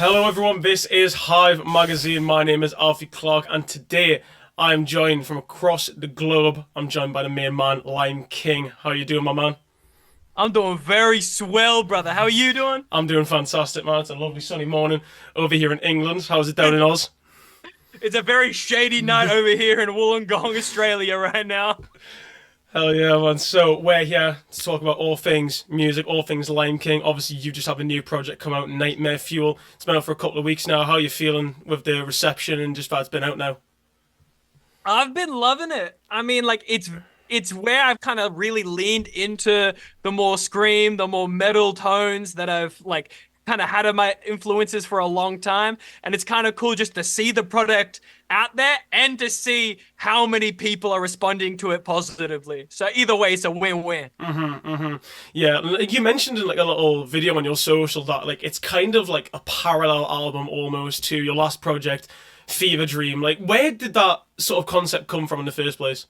Hello everyone, this is Hive Magazine. My name is Alfie Clark and today I'm joined from across the globe. I'm joined by the main man, Lime King. How you doing, my man? I'm doing very swell, brother. How are you doing? I'm doing fantastic, man. It's a lovely sunny morning over here in England. How's it down in Oz? It's a very shady night over here in Wollongong, Australia right now. Hell yeah, man. So we're here to talk about all things music, all things Lime King. Obviously, you just have a new project come out, Nightmare Fuel. It's been out for a couple of weeks now. How are you feeling with the reception and just that it's been out now? I've been loving it. I mean, like it's where I've kind of really leaned into the more scream, the more metal tones that I've like kind of had in my influences for a long time. And it's kind of cool just to see the product out there and to see how many people are responding to it positively. So either way, it's a win-win. Yeah, you mentioned in like a little video on your social that like it's kind of like a parallel album almost to your last project, Fever Dream. Like, where did that sort of concept come from in the first place?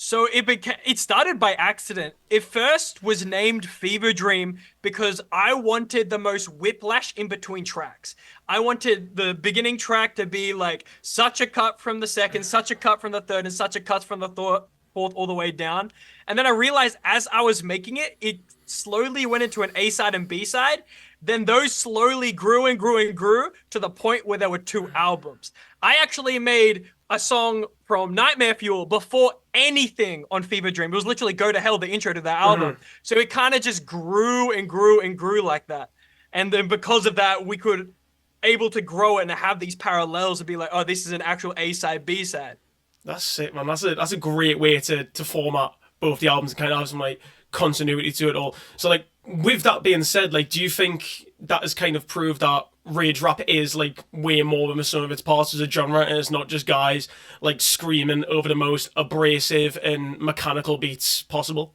So it started by accident. It first was named Fever Dream because I wanted the most whiplash in between tracks. I wanted the beginning track to be like such a cut from the second, such a cut from the third, and such a cut from the fourth all the way down. And then I realized as I was making it, it slowly went into an A side and B side. Then those slowly grew and grew and grew to the point where there were two albums. I actually made a song from Nightmare Fuel before anything on Fever Dream. It was literally Go to Hell, the intro to that album. So it kind of just grew and grew and grew like that. And then because of that, we could able to grow it and have these parallels to be like, oh, this is an actual A side, B side. That's sick, man. That's a great way to format both the albums and kind of have some like continuity to it all. So like with that being said, like do you think that has kind of proved that rage rap is like way more than the sum of its parts as a genre, and it's not just guys like screaming over the most abrasive and mechanical beats possible?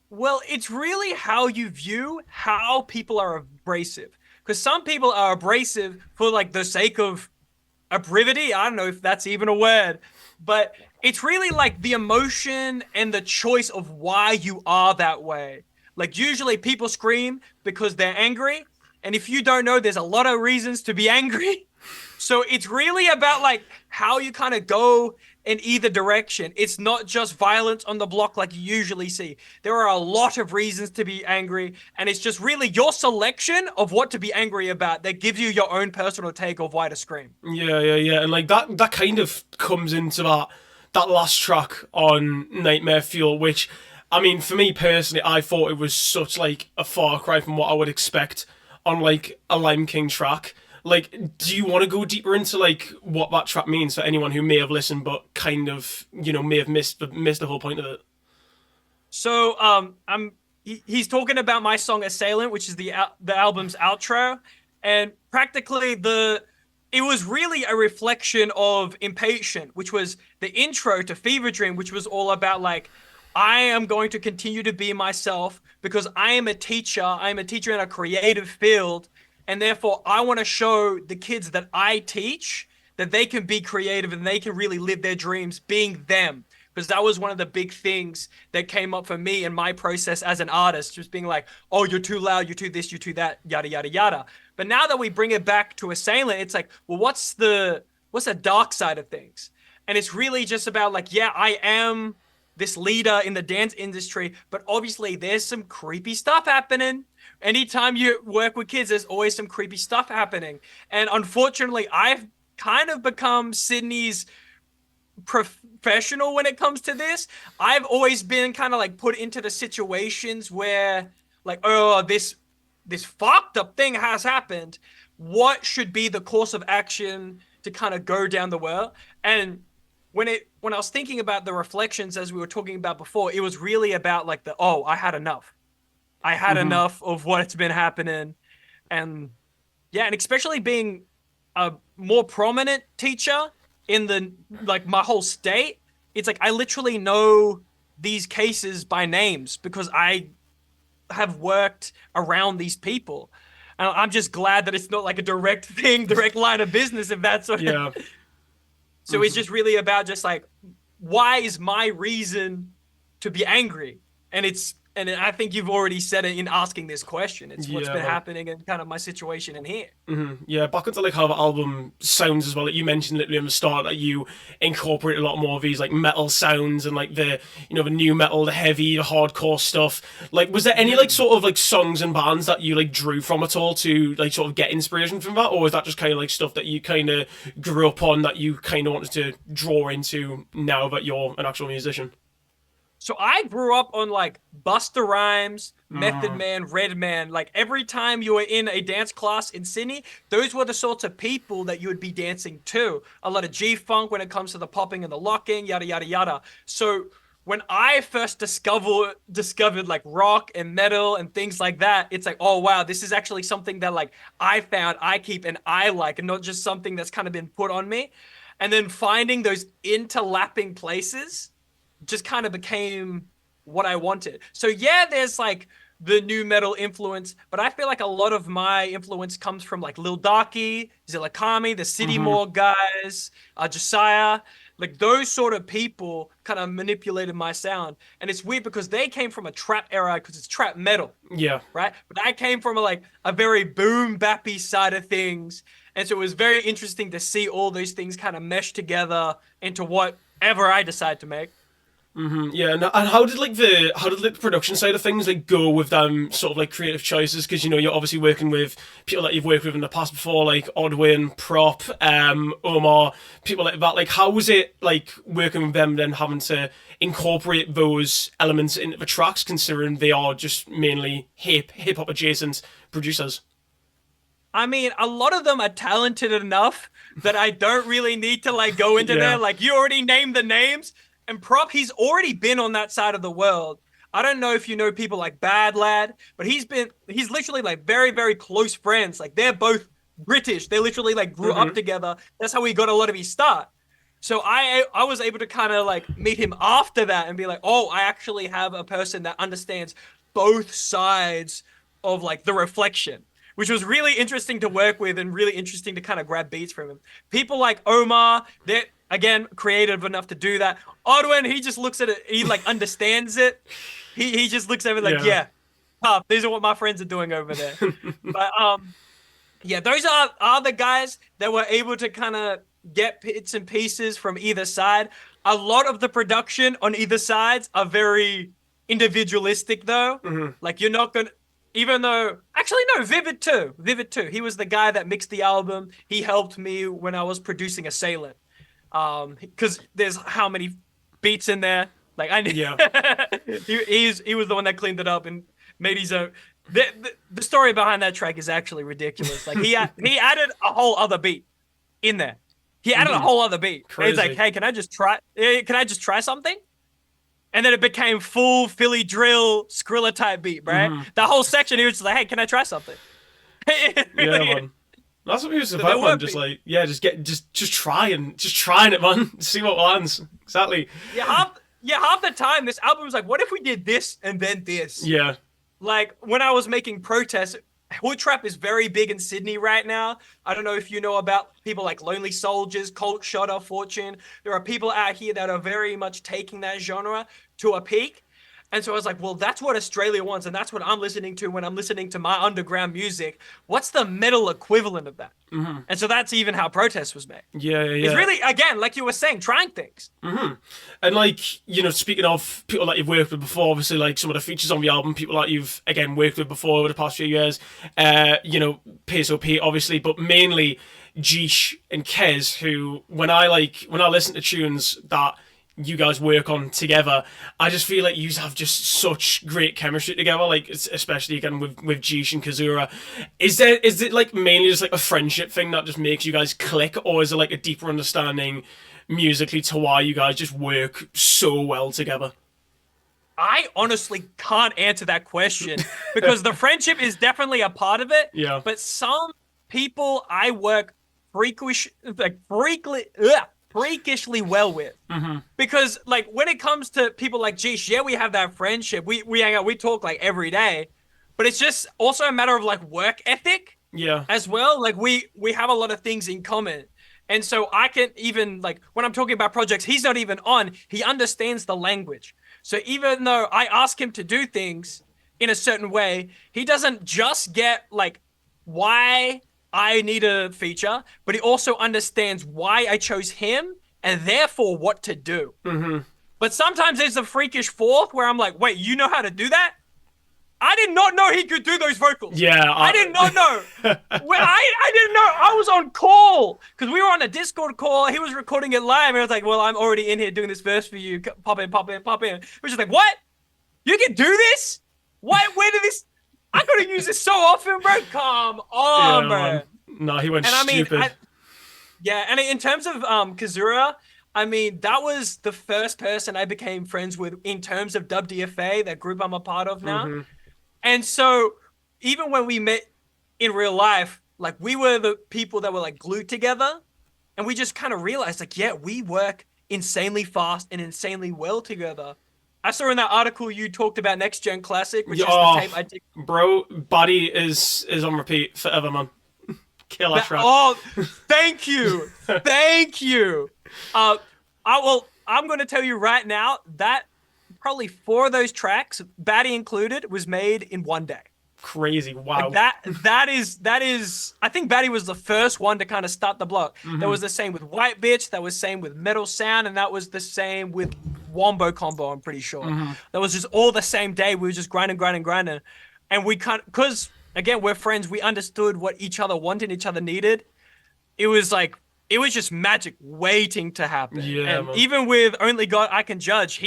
Well, it's really how you view how people are abrasive. Because some people are abrasive for like the sake of abrivity. I don't know if that's even a word, but it's really like the emotion and the choice of why you are that way. Like usually people scream because they're angry, and if you don't know, there's a lot of reasons to be angry. So it's really about like how you kind of go in either direction. It's not just violence on the block like you usually see. There are a lot of reasons to be angry, and it's just really your selection of what to be angry about that gives you your own personal take of why to scream. Yeah, and like that kind of comes into that last track on Nightmare Fuel, which I mean, for me personally, I thought it was such like a far cry from what I would expect on like a Lime King track. Like, do you want to go deeper into like what that track means for anyone who may have listened but kind of may have missed the whole point of it? So he's talking about my song Assailant, which is the album's outro, and practically the it was really a reflection of Impatient, which was the intro to Fever Dream, which was all about like I am going to continue to be myself because I am a teacher. I am a teacher in a creative field, and therefore I want to show the kids that I teach that they can be creative and they can really live their dreams being them. Because that was one of the big things that came up for me in my process as an artist, just being like, oh, you're too loud, you're too this, you're too that, yada yada yada. But now that we bring it back to Assailant, it's like, well, what's the dark side of things? And it's really just about like, yeah, I am this leader in the dance industry, but obviously there's some creepy stuff happening. Anytime you work with kids, there's always some creepy stuff happening. And unfortunately, I've kind of become Sydney's professional when it comes to this. I've always been kind of like put into the situations where like, oh, this fucked up thing has happened. What should be the course of action to kind of go down the well? And when I was thinking about the reflections as we were talking about before, it was really about like the oh, I had enough. I had Hmm. enough of what's been happening. And yeah, and especially being a more prominent teacher in the like my whole state, it's like I literally know these cases by names because I have worked around these people. And I'm just glad that it's not like a direct thing, direct line of business, if that's what. Yeah. So it's just really about just like, why is my reason to be angry? And it's And I think you've already said it in asking this question. It's what's Yeah, been man. happening and kind of my situation in here. Yeah, back onto like how the album sounds as well. Like you mentioned literally in the start that you incorporate a lot more of these like metal sounds and like the the new metal, the heavy, the hardcore stuff. Like, was there any like sort of like songs and bands that you like drew from at all to like sort of get inspiration from that, or was that just kind of like stuff that you kind of grew up on that you kind of wanted to draw into now that you're an actual musician? So I grew up on like Busta Rhymes, Method Man, Redman. Like every time you were in a dance class in Sydney, those were the sorts of people that you would be dancing to. A lot of G-funk when it comes to the popping and the locking, yada yada yada. So when I first discovered like rock and metal and things like that, it's like, oh wow, this is actually something that like I found, I keep, and I like, and not just something that's kind of been put on me. And then finding those interlapping places just kind of became what I wanted. So yeah, there's like the new metal influence, but I feel like a lot of my influence comes from like Lil Darky, Zillakami, the City More guys, Josiah. Like those sort of people kind of manipulated my sound. And it's weird because they came from a trap era because it's trap metal, Yeah. right? But I came from a very boom bappy side of things. And so it was very interesting to see all those things kind of mesh together into whatever I decide to make. Yeah, and how did the production side of things like go with them sort of like creative choices? Because you're obviously working with people that you've worked with in the past before, like Odwin, Prop, Omar, people like that. Like, how was it like working with them, then having to incorporate those elements into the tracks, considering they are just mainly hip hop adjacent producers? I mean, a lot of them are talented enough that I don't really need to like go into there. Yeah. Like you already named the names, and Prop, he's already been on that side of the world. I don't know if you know people like Bad Lad, but he's literally like very, very close friends. Like they're both British. They literally like grew up together. That's how he got a lot of his start. So I was able to kind of like meet him after that and be like, oh, I actually have a person that understands both sides of like the reflection, which was really interesting to work with and really interesting to kind of grab beats from him. People like Omar, they're again creative enough to do that. Odwin, he just looks at it, he like understands it. He just looks at it like, Yeah. yeah, tough. These are what my friends are doing over there. But yeah, those are the guys that were able to kind of get bits and pieces from either side. A lot of the production on either sides are very individualistic though. Like you're not gonna, even though actually no, Vivid too. He was the guy that mixed the album. He helped me when I was producing Assailant. Because there's how many beats in there. Like I knew Yeah. he was the one that cleaned it up and made his own. The story behind that track is actually ridiculous. Like he added a whole other beat in there. He added a whole other beat. And he's like, Crazy. hey, can I just try something? And then it became full Philly drill Skrilla type beat, right? That whole section he was just like, hey, can I try something? Yeah, man. That's what he was So about, there man. were Just like, yeah, just trying it, man. See what lands. Exactly. half the time this album was like, what if we did this and then this? Yeah. Like when I was making Protest, hood trap is very big in Sydney right now. I don't know if you know about people like Lonely Soldiers, Colt Shotter, Fortune. There are people out here that are very much taking that genre to a peak. And so I was like, well, that's what Australia wants, and that's what I'm listening to when I'm listening to my underground music. What's the metal equivalent of that? And so that's even how Protest was made. Yeah, yeah. It's really, again, like you were saying, trying things. And like, speaking of people that you've worked with before, obviously like some of the features on the album, people that you've again worked with before over the past few years, Peso Pete obviously, but mainly Jeesh and Kez, who when I listen to tunes that you guys work on together, I just feel like you have just such great chemistry together, like especially again with Jeesh and Kazura. Is it like mainly just like a friendship thing that just makes you guys click, or is it like a deeper understanding musically to why you guys just work so well together? I honestly can't answer that question because the friendship is definitely a part of it. Yeah. But some people I work freakishly well with. Because like when it comes to people like Geesh, yeah, we have that friendship. We hang out, we talk like every day. But it's just also a matter of like work ethic Yeah. as well. Like we have a lot of things in common. And so I can even like when I'm talking about projects he's not even on, he understands the language. So even though I ask him to do things in a certain way, he doesn't just get like why I need a feature, but he also understands why I chose him and therefore what to do. But sometimes there's a freakish fourth where I'm like, wait, you know how to do that? I did not know he could do those vocals. Yeah, I did not know. I didn't know. I was on call because we were on a Discord call. He was recording it live, and I was like, "Well, I'm already in here doing this verse for you. Pop in, pop in, pop in." He was just like, "What? You can do this? What? Where did this? I could have used this so often, bro. Come on, yeah, bro." man. No, he went And I mean, stupid. yeah, and in terms of Kazura, I mean, that was the first person I became friends with in terms of WDFA, that group I'm a part of now. And so even when we met in real life, like we were the people that were like glued together, and we just kind of realized like, yeah, we work insanely fast and insanely well together. I saw in that article you talked about Next Gen Classic, which is the tape I did. Bro, Body is on repeat forever, man. Killer track. Oh, thank you. Thank you. I'm going to tell you right now that probably 4 of those tracks, Batty included, was made in one day. Crazy. Wow. Like that is I think Batty was the first one to kind of start the block. That was the same with White Bitch, that was same with Metal Sound, and that was the same with Wombo Combo, I'm pretty sure. That was just all the same day. We were just grinding. And we can't, because again, we're friends, we understood what each other wanted, each other needed. It was just magic waiting to happen. Yeah, and man. even with Only God I Can Judge,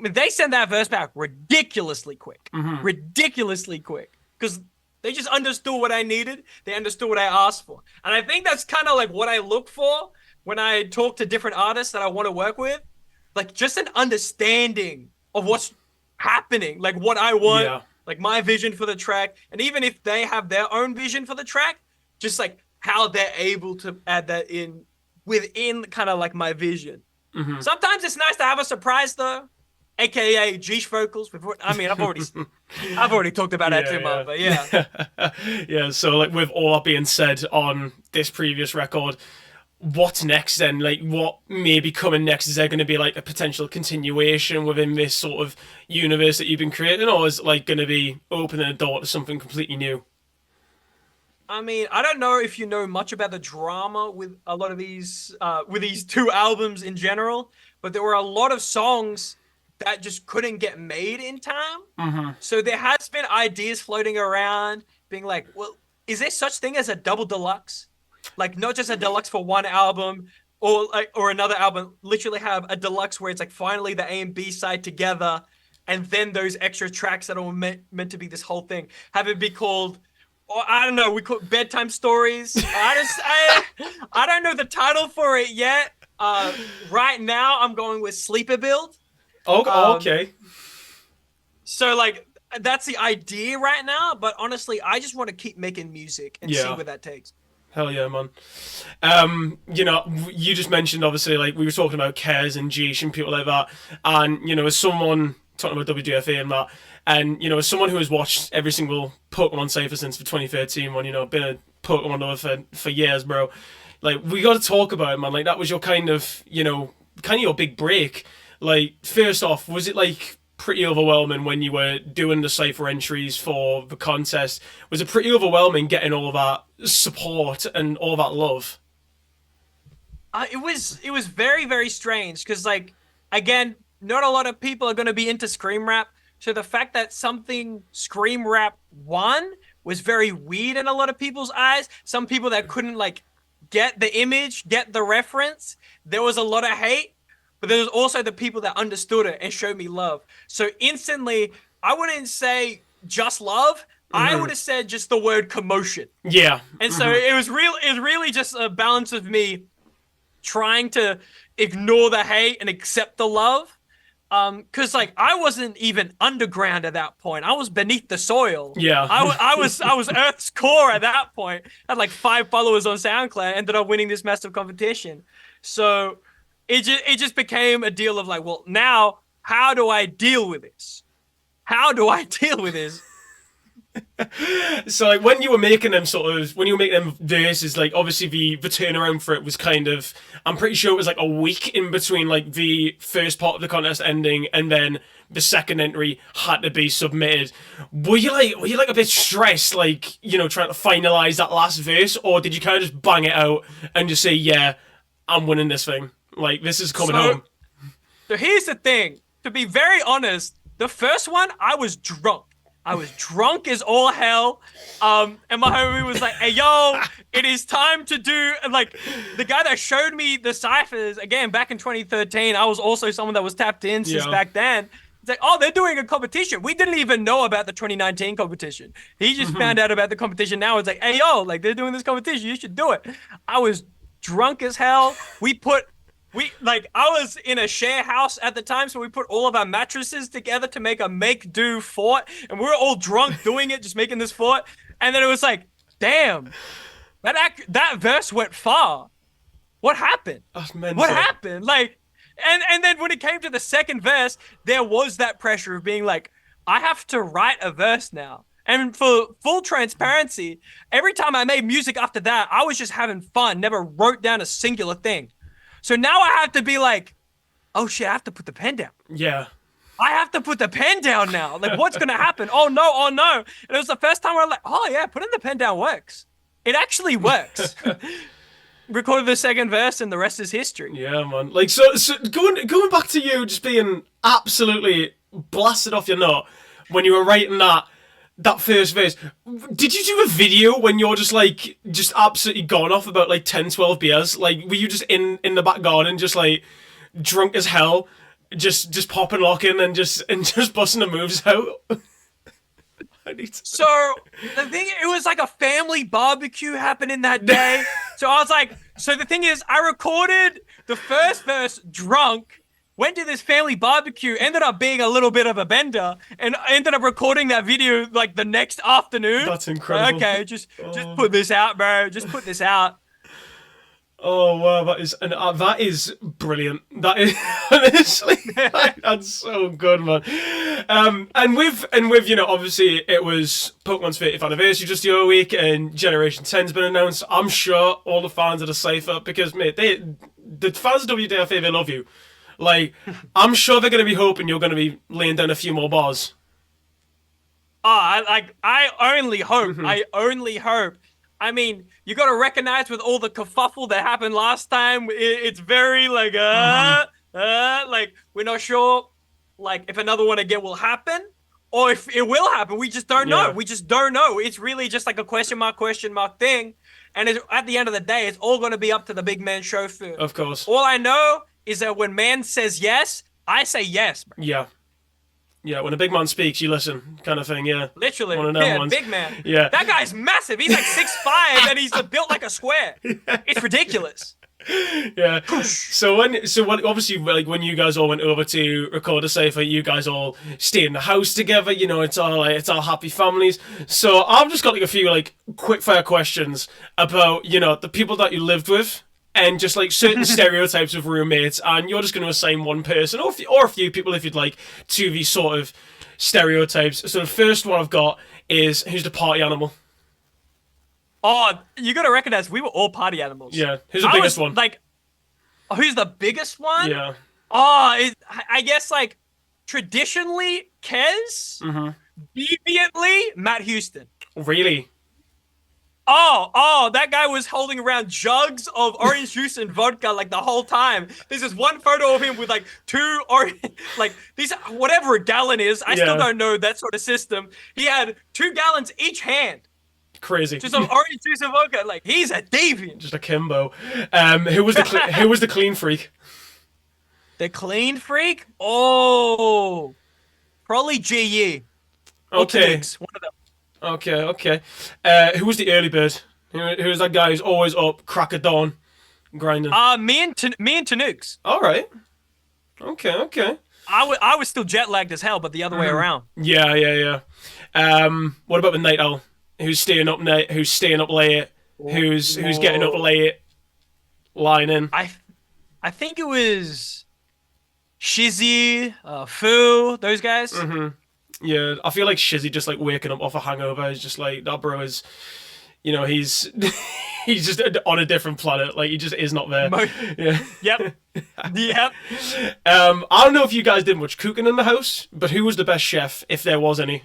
they sent that verse back ridiculously quick. Ridiculously quick. Because they just understood what I needed. They understood what I asked for. And I think that's kind of like what I look for when I talk to different artists that I want to work with. Like just an understanding of what's happening. Like what I want, like my vision for the track. And even if they have their own vision for the track, just like how they're able to add that in within kind of like my vision. Sometimes it's nice to have a surprise though. AKA Geesh vocals. I've already talked about that too much, but yeah. Yeah, so like with all that being said on this previous record, what's next then? Like what may be coming next? Is there going to be like a potential continuation within this sort of universe that you've been creating, or is it like going to be opening a door to something completely new? I mean, I don't know if you know much about the drama with a lot of these 2 albums in general, but there were a lot of songs that just couldn't get made in time. So there has been ideas floating around being like, well, is there such thing as a double deluxe? Like not just a deluxe for one album or another album, literally have a deluxe where it's like finally the A and B side together, and then those extra tracks that are meant to be this whole thing have it be called, or I don't know, we call it bedtime stories. I don't know the title for it yet. Right now I'm going with Sleeper Build. Okay. So like that's the idea right now, but honestly, I just want to keep making music and see where that takes. Hell yeah, man. You know, you just mentioned obviously like we were talking about Kez and Geesh and people like that, and you know, as someone talking about WDFA and that, and you know, as someone who has watched every single Pokemon Cypher since the 2013 one, you know, been a Pokemon lover for years, bro. Like we got to talk about it, man. Like that was your kind of, you know, kind of your big break. Like, first off, was it like pretty overwhelming when you were doing the Cypher entries for the contest? Was it pretty overwhelming getting all that support and all that love? It was very, very strange because like again, not a lot of people are going to be into scream rap. So the fact that something scream rap won was very weird in a lot of people's eyes. Some people that couldn't like get the image, get the reference, there was a lot of hate. But there's also the people that understood it and showed me love. So instantly, I wouldn't say just love. I would have said just the word commotion. Yeah. And so it was really just a balance of me trying to ignore the hate and accept the love. Cause like I wasn't even underground at that point. I was beneath the soil. Yeah. I was Earth's core at that point. I had like 5 followers on SoundCloud. Ended up winning this massive competition. So it just became a deal of like, well, now how do I deal with this? How do I deal with this? So like when you were making them verses, like obviously the turnaround for it was kind of, I'm pretty sure it was like a week in between like the first part of the contest ending and then the second entry had to be submitted. Were you like a bit stressed, like, trying to finalize that last verse, or did you kind of just bang it out and just say, yeah, I'm winning this thing, like this is coming home? So here's the thing. To be very honest, the first one I was drunk. I was drunk as all hell. And my homie was like, hey, yo, it is time to do, like, the guy that showed me the ciphers, again, back in 2013, I was also someone that was tapped in since back then. It's like, oh, they're doing a competition. We didn't even know about the 2019 competition. He just found out about the competition now. It's like, hey, yo, like, they're doing this competition. You should do it. I was drunk as hell. I was in a share house at the time, so we put all of our mattresses together to make a make-do fort, and we were all drunk doing it, just making this fort. And then it was like, damn, that verse went far. What happened? That's mental. What happened? Like, and then when it came to the second verse, there was that pressure of being like, I have to write a verse now. And for full transparency, every time I made music after that, I was just having fun, never wrote down a singular thing. So now I have to be like, oh shit, I have to put the pen down. Yeah. I have to put the pen down now. Like, what's going to happen? Oh no, oh no. And it was the first time where I'm like, oh yeah, putting the pen down works. It actually works. Recorded the second verse and the rest is history. Yeah, man. Like, so going back to you just being absolutely blasted off your nut when you were writing that first verse, did you do a video when you're just absolutely gone off about like 10, 12 beers? Like, were you just in the back garden, just like drunk as hell, just popping, locking, and just busting the moves out? So the thing, it was like a family barbecue happening that day. So I was like, so the thing is, I recorded the first verse drunk, went to this family barbecue, ended up being a little bit of a bender, and ended up recording that video like the next afternoon. That's incredible. Okay, just put this out, bro. Just put this out. Oh wow, that is brilliant. That is honestly, that's so good, man. And with obviously it was Pokemon's 30th anniversary just the other week, and Generation 10's been announced. I'm sure all the fans of the Cypher, because mate, the fans of WDFA, they love you. Like, I'm sure they're going to be hoping you're going to be laying down a few more bars. I only hope. I only hope. I mean, you got to recognize with all the kerfuffle that happened last time, it's very like, like, we're not sure, like, if another one again will happen, or if it will happen. We just don't know. We just don't know. It's really just like a question mark thing. And at the end of the day, it's all going to be up to the big man chauffeur. Of course. All I know is that when man says yes, I say yes, bro. Yeah. Yeah, when a big man speaks, you listen, kind of thing, yeah. Literally, One of them ones. big man. Yeah. That guy's massive. He's like 6'5", and he's built like a square. It's ridiculous. Yeah. So obviously, like, when you guys all went over to record a Cypher, you guys all stay in the house together. You know, it's all happy families. So I've just got like a few like quick fire questions about the people that you lived with, and just like certain stereotypes of roommates, and you're just going to assign one person or a few people, if you'd like, to these sort of stereotypes. So the first one I've got is, who's the party animal? Oh, you got to recognize we were all party animals. Yeah, who's the biggest one? Like, who's the biggest one? Yeah. Oh, I guess like traditionally Kez, deviantly Matt Houston. Really? Oh, that guy was holding around jugs of orange juice and vodka like the whole time. There's this one photo of him with like two orange, like these, whatever a gallon is. I still don't know that sort of system. He had 2 gallons each hand. Crazy. Just some orange juice and vodka. Like, he's a deviant. Just a Kimbo. Who was the clean freak? The clean freak? Oh, probably GE. Okay. One of them. Okay. Who was the early bird? Who was that guy who's always up, crack of dawn, grinding? Me and Tanooks. All right. Okay. I was still jet lagged as hell, but the other way around. Yeah. What about the night owl? Who's staying up late? Who's getting up late? Lying in. I think it was Shizzy, Fu, those guys. Yeah, I feel like Shizzy just like waking up off a hangover is just like that bro is, he's he's just on a different planet. Like he just is not there. Yeah. Yep. Yep. I don't know if you guys did much cooking in the house, but who was the best chef, if there was any?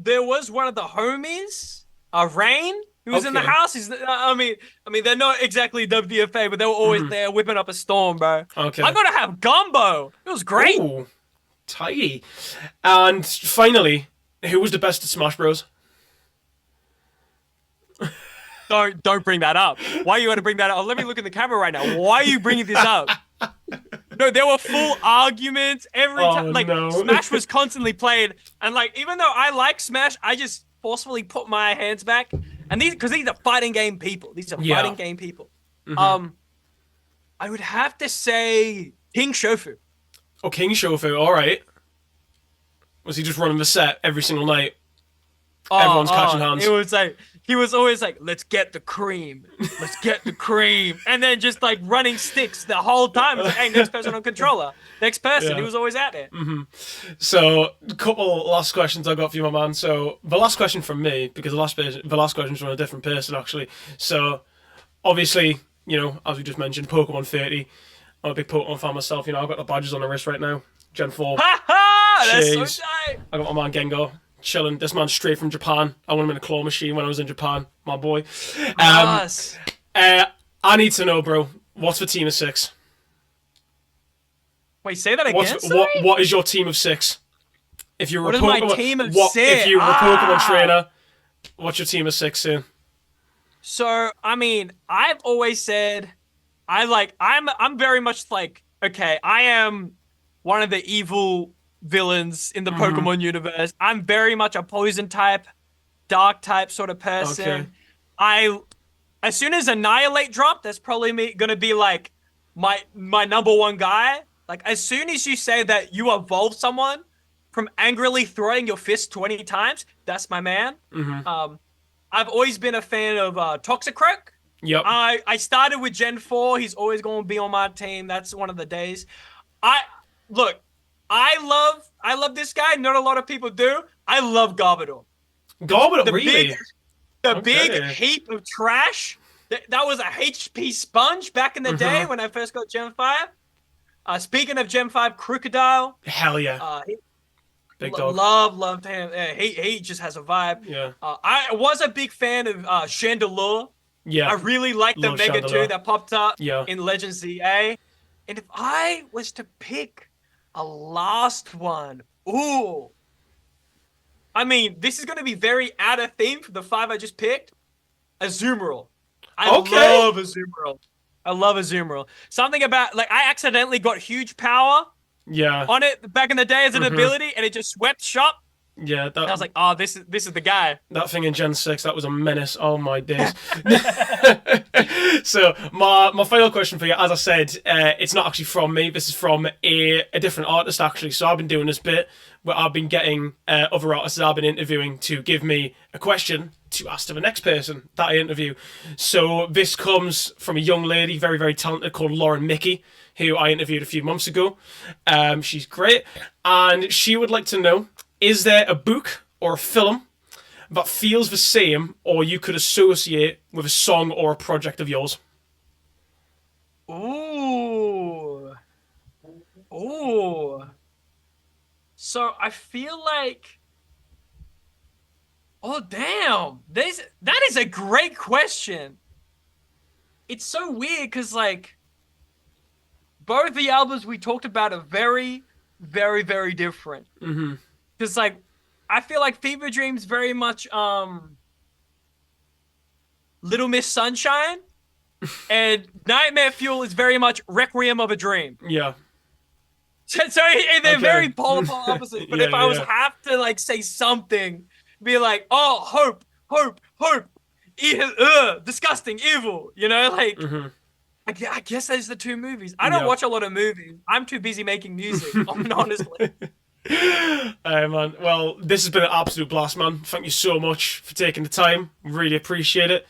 There was one of the homies, Rain, who was in the Okay. house. I mean, they're not exactly WFA, but they were always there whipping up a storm, bro. Okay. I gotta have gumbo. It was great. Ooh, tidy. And finally, who was the best at Smash Bros? Don't bring that up. Why you want to bring that up? Oh, let me look in the camera right now. Why are you bringing this up? No, there were full arguments every time. Like no. Smash was constantly played, and like even though I like Smash, I just forcefully put my hands back. And these are fighting game people. These are fighting game people. I would have to say King Shofu. Oh, King Shofu. All right. Was he just running the set every single night? Everyone's catching hands. It was like he was always like, "Let's get the cream, let's get the cream," and then just like running sticks the whole time. It's like, "Hey, next person on controller, next person." Yeah. He was always out there. So, a couple last questions I got for you, my man. So, the last question from me, because the last question's from a different person, actually. So, obviously, as we just mentioned, Pokemon 30. I'm a big Pokemon fan myself. I've got the badges on the wrist right now. Gen 4. Ha ha! That's Jeez. so tight. I got my man Gengar chilling. This man's straight from Japan. I won him in a claw machine when I was in Japan. My boy. Yes. I need to know, bro. What's the team of 6? Wait, say that again. What is your team of 6? If you're What a is my Pokemon, team of If 6? you're a Pokemon trainer, what's your team of 6 in? So, I mean, I've always said I'm very much like, okay, I am one of the evil villains in the Pokemon universe. I'm very much a poison type, dark type sort of person. Okay. As soon as Annihilate dropped, that's probably gonna be like my number one guy. Like as soon as you say that you evolve someone from angrily throwing your fist 20 times, that's my man. I've always been a fan of Toxicroak. Yep. I started with Gen 4. He's always going to be on my team. That's one of the days. I love this guy. Not a lot of people do. I love Garbodor. Garbodor, really? Big heap of trash. That was a HP sponge back in the day when I first got Gen 5. Speaking of Gen 5, Crocodile. Hell yeah. Big dog. Loved him. He just has a vibe. Yeah. I was a big fan of Chandelure. Yeah. I really liked the Love Mega Chandelure. 2 that popped up Yeah. in Legends ZA. And if I was to pick a last one, ooh. I mean, this is going to be very out of theme for the 5 I just picked. Azumarill. I love Azumarill. Something about, like, I accidentally got huge power Yeah. on it back in the day as an ability, and it just swept shop. Yeah. And I was like, oh, this is the guy. That thing in Gen 6, that was a menace. Oh my days. So, my final question for you, as I said, it's not actually from me. This is from a different artist, actually. So I've been doing this bit where I've been getting other artists that I've been interviewing to give me a question to ask to the next person that I interview. So this comes from a young lady, very, very talented, called Lauren Mickey, who I interviewed a few months ago. She's great. And she would like to know, is there a book or a film that feels the same or you could associate with a song or a project of yours? Ooh. So I feel like, oh damn, that is a great question. It's so weird because like both the albums we talked about are very, very, very different. Because like I feel like Fever Dream's very much Little Miss Sunshine, and Nightmare Fuel is very much Requiem of a Dream. Yeah. So they're very polar opposites. But if I was have to like say something, be like, oh, hope, disgusting, evil. Like I guess those are the two movies. I don't watch a lot of movies. I'm too busy making music, honestly. Hey man, well, this has been an absolute blast, man. Thank you so much for taking the time. Really appreciate it.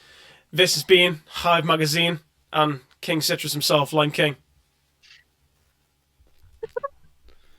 This has been Hive Magazine and King Citrus himself, Lime King.